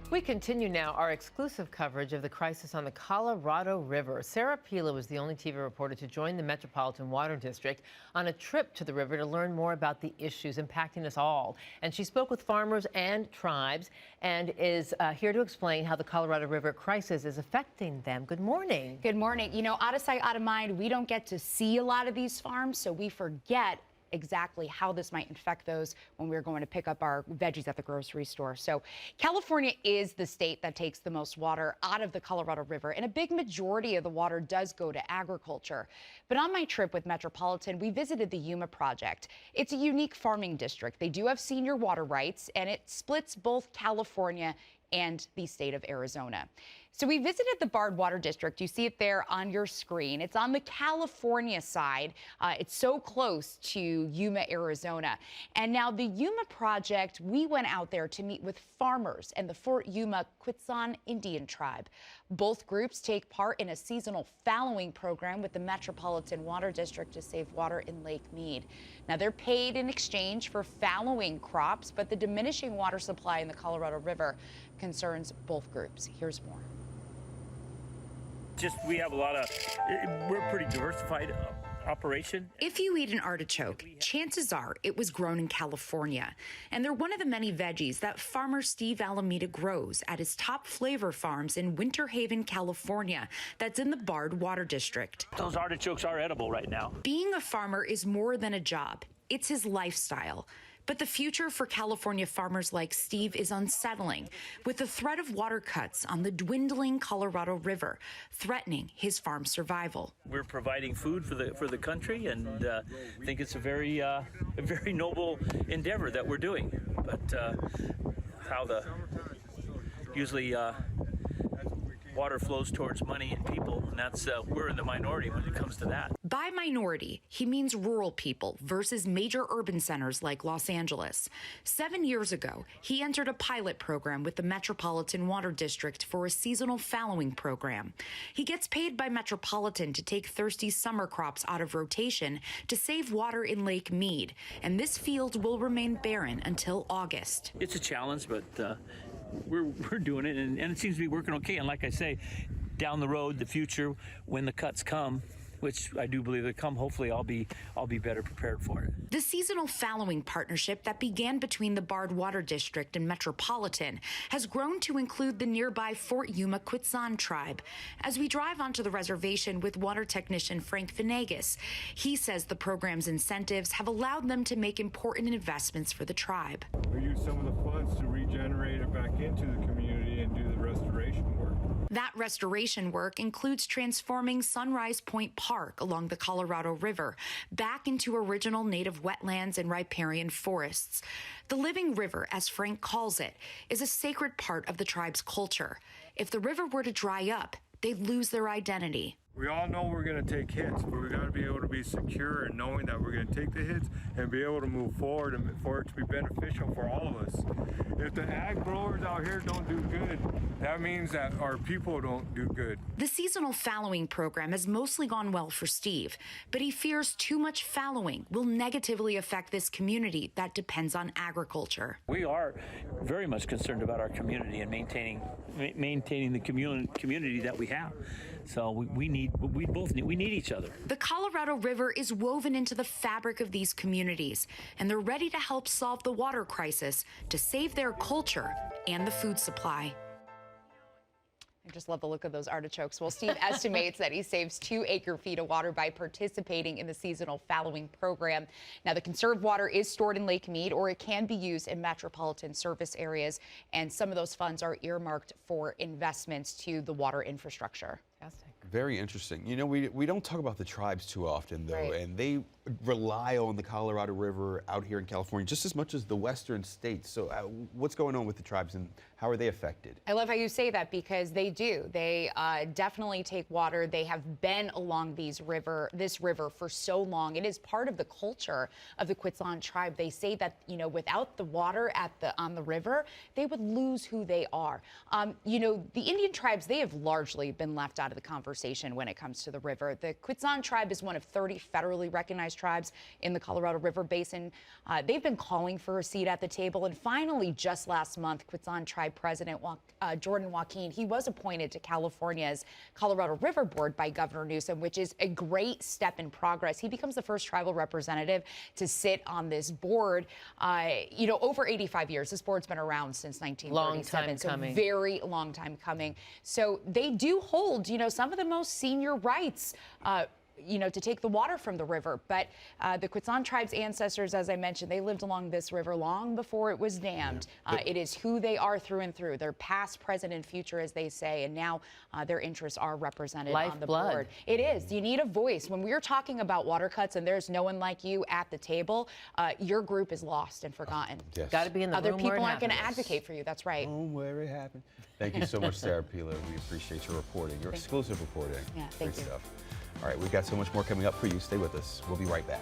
We continue now our exclusive coverage of the crisis on the Colorado River. Sarah Pila was the only TV reporter to join the Metropolitan Water District on a trip to the river to learn more about the issues impacting us all. And she spoke with farmers and tribes and is here to explain how the Colorado River crisis is affecting them. Good morning. Good morning. You know, out of sight, out of mind, we don't get to see a lot of these farms, so we forget exactly how this might infect those when we're going to pick up our veggies at the grocery store. So California is the state that takes the most water out of the Colorado River, and a big majority of the water does go to agriculture. But on my trip with Metropolitan, we visited the Yuma Project. It's a unique farming district. They do have senior water rights, and it splits both California and the state of Arizona. So we visited the Bard Water District. You see it there on your screen. It's on the California side. It's so close to Yuma, Arizona. And now the Yuma Project, we went out there to meet with farmers and the Fort Yuma Quechan Indian Tribe. Both groups take part in a seasonal fallowing program with the Metropolitan Water District to save water in Lake Mead. Now they're paid in exchange for fallowing crops, but the diminishing water supply in the Colorado River concerns both groups. Here's more. We have a lot of, we're a pretty diversified operation. If you eat an artichoke, chances are it was grown in California. And they're one of the many veggies that farmer Steve Alameda grows at his Top Flavor Farms in Winter Haven, California, that's in the Bard Water District. Those artichokes are edible right now. Being a farmer is more than a job. It's his lifestyle. But the future for California farmers like Steve is unsettling, with the threat of water cuts on the dwindling Colorado River threatening his farm's survival. We're providing food for the country, and I think it's a very noble endeavor that we're doing. But usually water flows towards money and people, and that's we're in the minority when it comes to that. By minority, he means rural people versus major urban centers like Los Angeles. 7 years ago, he entered a pilot program with the Metropolitan Water District for a seasonal fallowing program. He gets paid by Metropolitan to take thirsty summer crops out of rotation to save water in Lake Mead, and this field will remain barren until August. It's a challenge, but we're doing it, and it seems to be working okay. And like I say, down the road, the future, when the cuts come, which I do believe they come, hopefully I'll be better prepared for it. The seasonal fallowing partnership that began between the Bard Water District and Metropolitan has grown to include the nearby Fort Yuma Quechan tribe. As we drive onto the reservation with water technician Frank Venegas, he says the program's incentives have allowed them to make important investments for the tribe. We use some of the funds to regenerate it back into the community and do the restoration work. That restoration work includes transforming Sunrise Point Park along the Colorado River back into original native wetlands and riparian forests. The living river, as Frank calls it, is a sacred part of the tribe's culture. If the river were to dry up, they'd lose their identity. We all know we're going to take hits, but we got to be able to be secure in knowing that we're going to take the hits and be able to move forward and for it to be beneficial for all of us. If the ag growers out here don't do good, that means that our people don't do good. The seasonal fallowing program has mostly gone well for Steve, but he fears too much fallowing will negatively affect this community that depends on agriculture. We are very much concerned about our community and maintaining the community that we have. So we need each other. The Colorado River is woven into the fabric of these communities, and they're ready to help solve the water crisis to save their culture and the food supply. I just love the look of those artichokes. Well, Steve estimates that he saves 2 acre-feet of water by participating in the seasonal fallowing program. Now, the conserved water is stored in Lake Mead, or it can be used in metropolitan service areas, and some of those funds are earmarked for investments to the water infrastructure. Fantastic. Very interesting. You know, we don't talk about the tribes too often, though, Right. and they rely on the Colorado River out here in California just as much as the western states. So what's going on with the tribes and how are they affected? I love how you say that, because they do. They definitely take water. They have been along this river for so long. It is part of the culture of the Quechan tribe. They say that, you know, without the water on the river, they would lose who they are. You know, the Indian tribes, they have largely been left out of the conversation when it comes to the river. The Quechan tribe is one of 30 federally recognized tribes in the Colorado River Basin. They've been calling for a seat at the table. And finally, just last month, Quezon Tribe President Jordan Joaquin, he was appointed to California's Colorado River Board by Governor Newsom, which is a great step in progress. He becomes the first tribal representative to sit on this board. You know, over 85 years. This board's been around since 1937. Long time coming. Very long time coming. So they do hold, you know, some of the most senior rights, you know, to take the water from the river. But the Quezon tribe's ancestors, as I mentioned, they lived along this river long before it was dammed. It is who they are through and through. Their past, present, and future, as they say. And now their interests are represented on the Lifeblood. board. It is. You need a voice. When we're talking about water cuts and there's no one like you at the table, your group is lost and forgotten. Yes. Got to be in the Other room where people it aren't going to happens. advocate for you. That's right. Home where it happened. Thank you so much, Sarah Pila. We appreciate your reporting, your exclusive reporting. Yeah, thank Great you. stuff. All right, we've got so much more coming up for you. Stay with us. We'll be right back.